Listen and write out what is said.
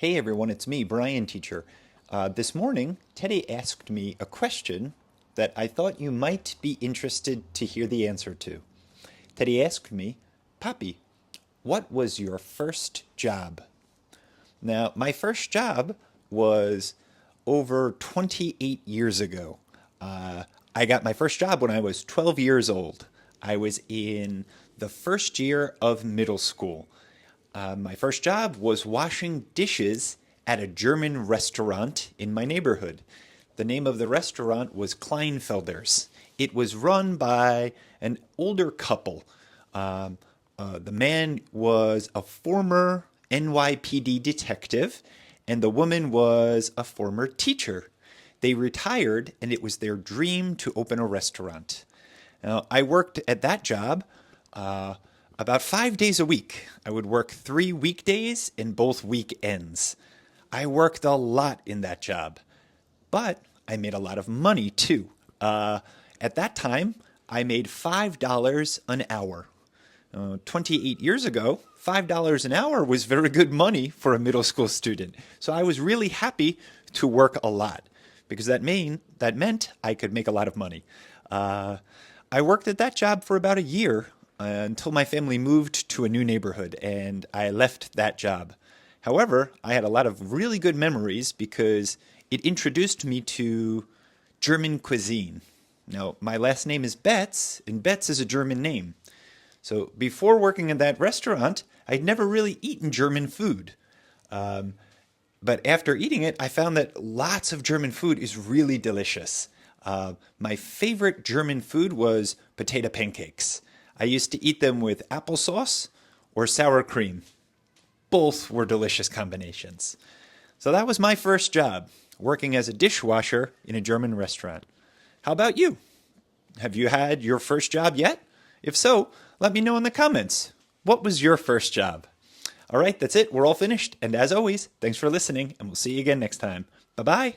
Hey everyone, it's me, Brian Teacher. This morning, Teddy asked me a question that I thought you might be interested to hear the answer to. Teddy asked me, Poppy, what was your first job? Now, my first job was over 28 years ago. I got my first job when I was 12 years old. I was in the first year of middle school. My first job was washing dishes at a German restaurant in my neighborhood. The name of the restaurant was Kleinfelder's. It was run by an older couple. The man was a former NYPD detective, and the woman was a former teacher. They retired, and it was their dream to open a restaurant. Now, I worked at that job about 5 days a week. I would work 3 weekdays and both weekends. I worked a lot in that job, but I made a lot of money too. At that time, I made $5 an hour. 28 years ago, $5 an hour was very good money for a middle school student. So I was really happy to work a lot because that meant I could make a lot of money. I worked at that job for about a year until my family moved to a new neighborhood and I left that job. However, I had a lot of really good memories because it introduced me to German cuisine. Now, my last name is Betz, and Betz is a German name. So before working at that restaurant, I'd never really eaten German food. But after eating it, I found that lots of German food is really delicious. My favorite German food was potato pancakes. I used to eat them with applesauce or sour cream. Both were delicious combinations. So that was my first job, working as a dishwasher in a German restaurant. How about you? Have you had your first job yet? If so, let me know in the comments. What was your first job? All right, that's it. We're all finished. And as always, thanks for listening, and we'll see you again next time. Bye-bye.